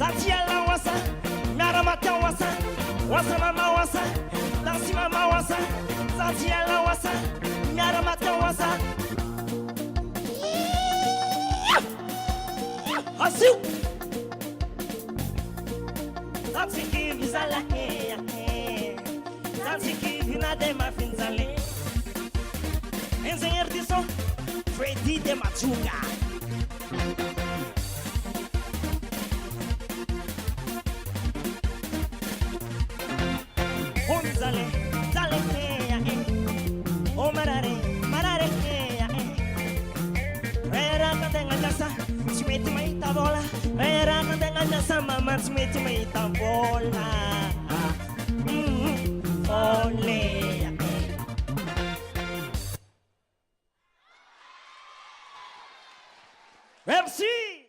Zatiela wasa, Naramata wasa, wasa mama wasa, Nancy mama wasa, Zatiela wasa, Naramata wasa. Asu. Zati give izala Zati give inade mafinzale. Engineer de som, Freddy de Machuga. Zale, zale oh marare, marare era kadenga jasa, smiti mai tabola, era kadenga jasa mama smiti mai tabola, ole. Merci.